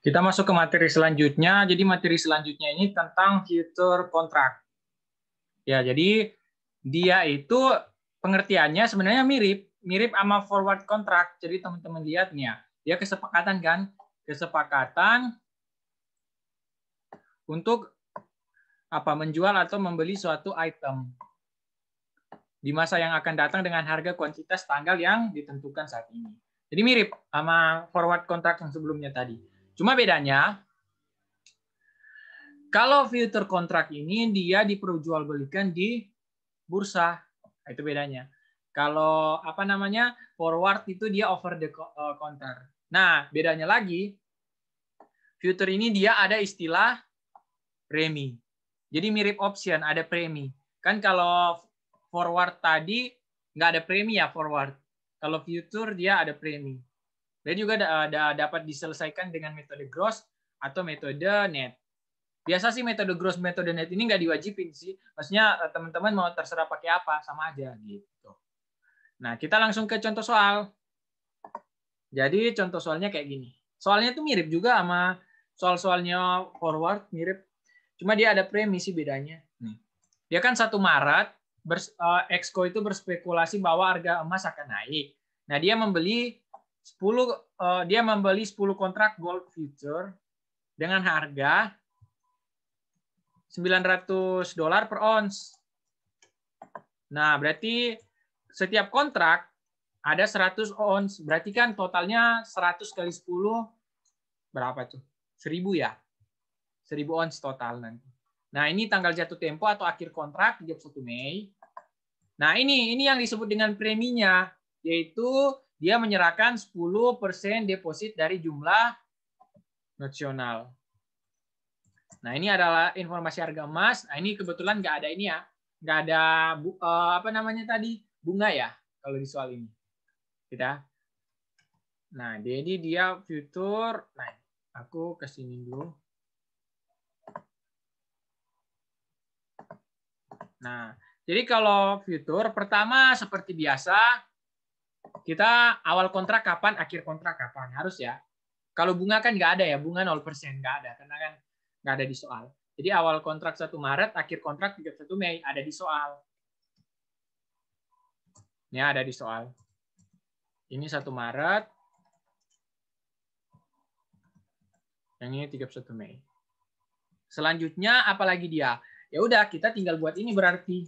Kita masuk ke materi selanjutnya. Jadi materi selanjutnya ini tentang future contract. Ya, jadi dia itu pengertiannya sebenarnya mirip sama forward contract. Jadi teman-teman lihat nih ya, dia kesepakatan kan? Kesepakatan untuk menjual atau membeli suatu item di masa yang akan datang dengan harga kuantitas tanggal yang ditentukan saat ini. Jadi mirip sama forward contract yang sebelumnya tadi. Cuma bedanya kalau future contract ini dia diperjualbelikan di bursa, itu bedanya. Kalau forward itu dia over the counter. Nah, bedanya lagi, future ini dia ada istilah premi. Jadi mirip option, ada premi. Kan kalau forward tadi nggak ada premi ya forward. Kalau future dia ada premi. Dan juga dapat diselesaikan dengan metode gross atau metode net. Biasa sih metode gross, metode net ini nggak diwajibin sih. Maksudnya teman-teman mau terserah pakai apa, sama aja gitu. Nah, kita langsung ke contoh soal. Jadi contoh soalnya kayak gini. Soalnya tuh mirip juga sama soal-soalnya forward, mirip. Cuma dia ada premi sih bedanya. Nih. Dia kan 1 Maret, Exco itu berspekulasi bahwa harga emas akan naik. Nah, dia membeli 10 kontrak gold future dengan harga $900 per ons. Nah, berarti setiap kontrak ada 100 ons. Berarti kan totalnya 100 kali 10 berapa tuh? 1000 ya? 1000 ons total nanti. Nah, ini tanggal jatuh tempo atau akhir kontrak 31 Mei. Nah, ini yang disebut dengan preminya, yaitu dia menyerahkan 10% deposit dari jumlah nosional. Nah, ini adalah informasi harga emas. Nah, ini kebetulan nggak ada ini ya. Nggak ada bunga ya kalau di soal ini. Kita. Nah, jadi dia future. Nah, aku ke sini dulu. Nah, jadi kalau future pertama seperti biasa kita awal kontrak kapan, akhir kontrak kapan, harus ya. Kalau bunga kan nggak ada ya, bunga 0%, nggak ada, karena kan nggak ada di soal. Jadi awal kontrak 1 Maret, akhir kontrak 31 Mei, ada di soal. Ini ada di soal. Ini 1 Maret, yang ini 31 Mei. Selanjutnya apalagi dia? Ya udah, kita tinggal buat ini berarti.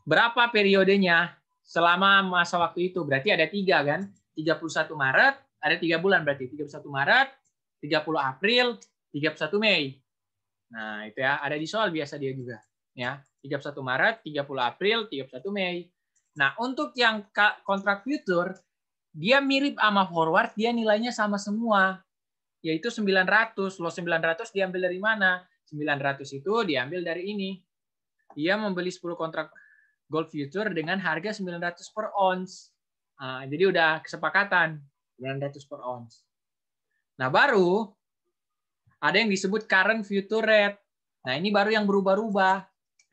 Berapa periodenya selama masa waktu itu? Berarti ada 3 kan? 31 Maret, ada 3 bulan berarti. 31 Maret, 30 April, 31 Mei. Nah, itu ya, ada di soal biasa dia juga. Ya, 31 Maret, 30 April, 31 Mei. Nah, untuk yang kontrak future, dia mirip sama forward, dia nilainya sama semua. Yaitu 900. Loh 900 diambil dari mana? 900 itu diambil dari ini. Dia membeli 10 kontrak gold future dengan harga 900 per ons. Nah, jadi udah kesepakatan 900 per ons. Nah, baru ada yang disebut current future rate. Nah, ini baru yang berubah-ubah.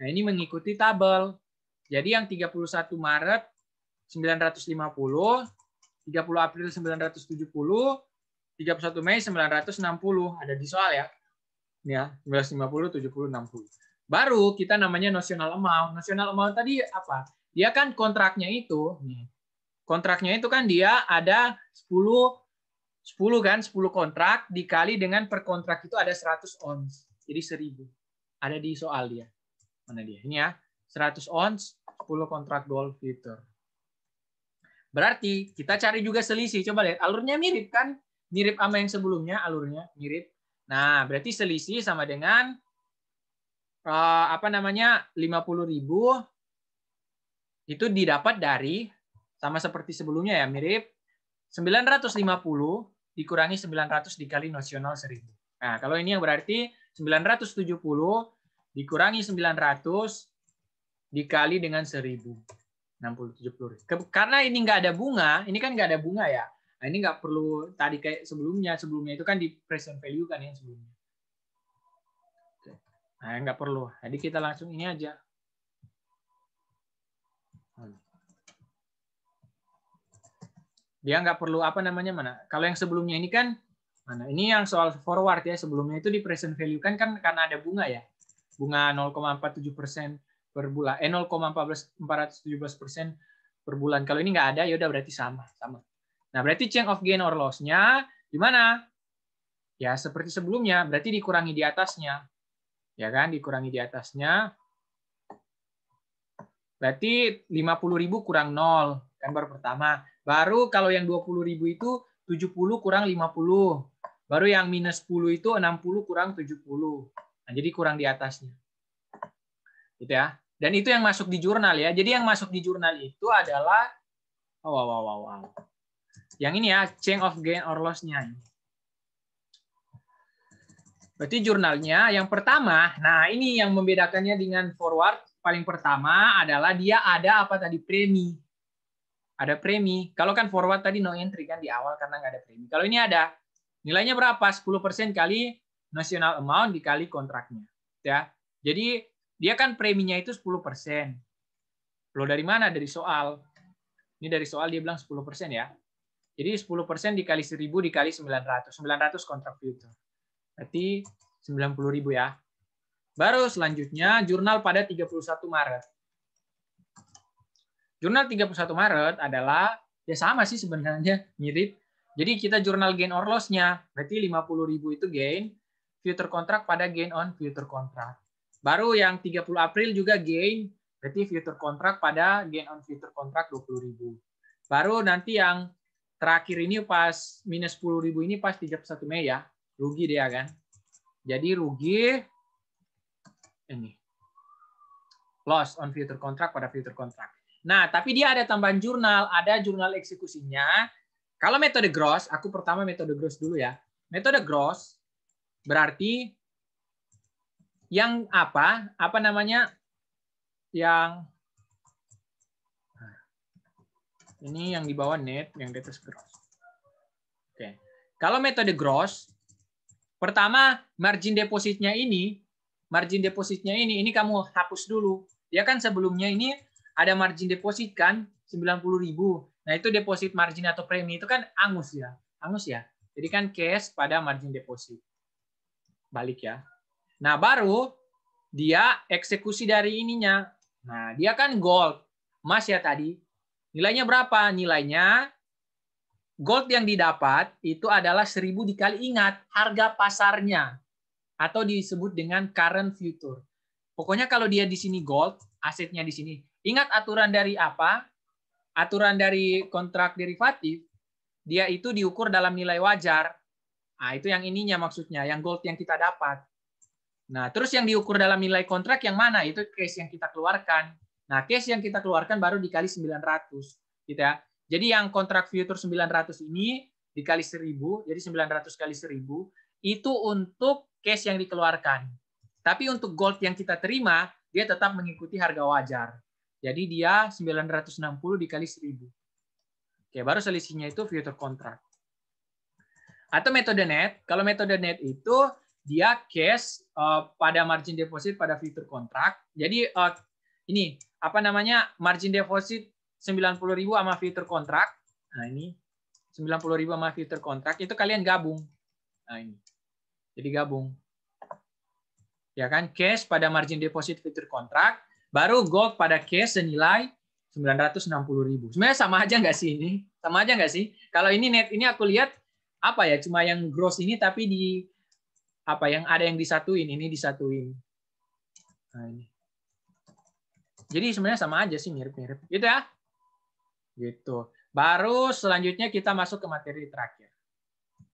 Nah, ini mengikuti tabel. Jadi yang 31 Maret 950, 30 April 970, 31 Mei 960. Ada di soal ya. Ini ya, 1950, 70, 60. Baru kita namanya notional amount. Notional amount tadi apa? Dia kan kontraknya itu, kontraknya itu kan dia ada 10 kan, 10 kontrak dikali dengan per kontrak itu ada 100 ons. Jadi 1000. Ada di soal dia. Mana dia? Ini ya, 100 ons, 10 kontrak gold future. Berarti kita cari juga selisih. Coba lihat, alurnya mirip kan? Mirip sama yang sebelumnya, alurnya mirip. Nah, berarti selisih sama dengan 50.000 itu didapat dari sama seperti sebelumnya ya, mirip 950 dikurangi 900 dikali nosional 1000. Nah, kalau ini yang berarti 970 dikurangi 900 dikali dengan 1000. 60, 70. Karena ini nggak ada bunga, ini kan nggak ada bunga ya. Nah, ini nggak perlu tadi kayak sebelumnya. Sebelumnya itu kan di present value kan yang sebelumnya. Nah, nggak perlu. Jadi kita langsung ini aja. Dia nggak perlu mana. Kalau yang sebelumnya ini kan Mana? Ini yang soal forward ya. Sebelumnya itu di present value kan karena ada bunga ya. Bunga 0,47% per bulan. 0,417% per bulan. Kalau ini nggak ada, ya udah berarti sama. Nah, berarti change of gain or loss-nya gimana? Ya, seperti sebelumnya, berarti dikurangi di atasnya. Ya kan, dikurangi di atasnya. Berarti 50.000 kurang 0. Kan baru pertama. Baru kalau yang 20.000 itu 70 kurang 50. Baru yang minus 10 itu 60 kurang 70. Nah, jadi kurang di atasnya. Gitu ya. Dan itu yang masuk di jurnal ya. Jadi yang masuk di jurnal itu adalah yang ini ya, change of gain or loss-nya. Berarti jurnalnya yang pertama, nah ini yang membedakannya dengan forward, paling pertama adalah dia ada apa tadi, premi. Ada premi. Kalau kan forward tadi no entry kan di awal karena nggak ada premi. Kalau ini ada, nilainya berapa? 10% kali notional amount dikali kontraknya. Ya. Jadi dia kan preminya itu 10%. Lo dari mana? Dari soal. Ini dari soal dia bilang 10% ya. Jadi 10% dikali 1.000 dikali 900. 900 kontrak future. Berarti 90.000 ya. Baru selanjutnya jurnal pada 31 Maret. Jurnal 31 Maret adalah ya sama sih sebenarnya, mirip. Jadi kita jurnal gain or loss-nya. Berarti 50.000 itu gain future contract pada gain on future contract. Baru yang 30 April juga gain, berarti future contract pada gain on future contract 20.000. Baru nanti yang terakhir ini pas minus 10.000 ini pas 31 Mei ya. Rugi dia kan. Jadi rugi ini. Loss on future contract pada future contract. Nah, tapi dia ada tambahan jurnal, ada jurnal eksekusinya. Kalau metode gross, aku pertama metode gross dulu ya. Metode gross berarti yang apa namanya? Yang ini yang di bawah net, yang di atas gross. Oke. Kalau metode gross, pertama margin depositnya ini kamu hapus dulu. Ya kan sebelumnya ini ada margin deposit kan 90.000. Nah, itu deposit margin atau premi itu kan angus ya. Jadi kan cash pada margin deposit. Balik ya. Nah, baru dia eksekusi dari ininya. Nah, dia kan gold. Emas ya tadi. Nilainya berapa? Nilainya gold yang didapat itu adalah 1.000 dikali, ingat, harga pasarnya. Atau disebut dengan current future. Pokoknya kalau dia di sini gold, asetnya di sini. Ingat aturan dari apa? Aturan dari kontrak derivatif, dia itu diukur dalam nilai wajar. Nah, itu yang ininya maksudnya, yang gold yang kita dapat. Nah, terus yang diukur dalam nilai kontrak yang mana? Itu case yang kita keluarkan. Nah, case yang kita keluarkan baru dikali 900. Gitu ya. Jadi yang kontrak future 900 ini dikali 1.000, jadi 900 kali 1.000, itu untuk case yang dikeluarkan. Tapi untuk gold yang kita terima, dia tetap mengikuti harga wajar. Jadi dia 960 dikali 1.000. Oke, baru selisihnya itu future contract. Atau metode net. Kalau metode net itu dia cash pada margin deposit pada future contract. Jadi ini apa namanya, margin deposit 90.000 sama future contract. Nah, ini 90.000 sama future contract itu kalian gabung. Nah, ini. Jadi gabung. Ya kan, cash pada margin deposit future contract, baru gold pada cash senilai 960.000. Sebenarnya sama aja nggak sih ini? Sama aja nggak sih? Kalau ini net ini aku lihat apa ya? Cuma yang gross ini tapi di apa yang ada yang disatuin, ini disatuin. Nah, ini. Jadi sebenarnya sama aja sih, mirip-mirip. Gitu ya. Gitu. Baru selanjutnya kita masuk ke materi terakhir.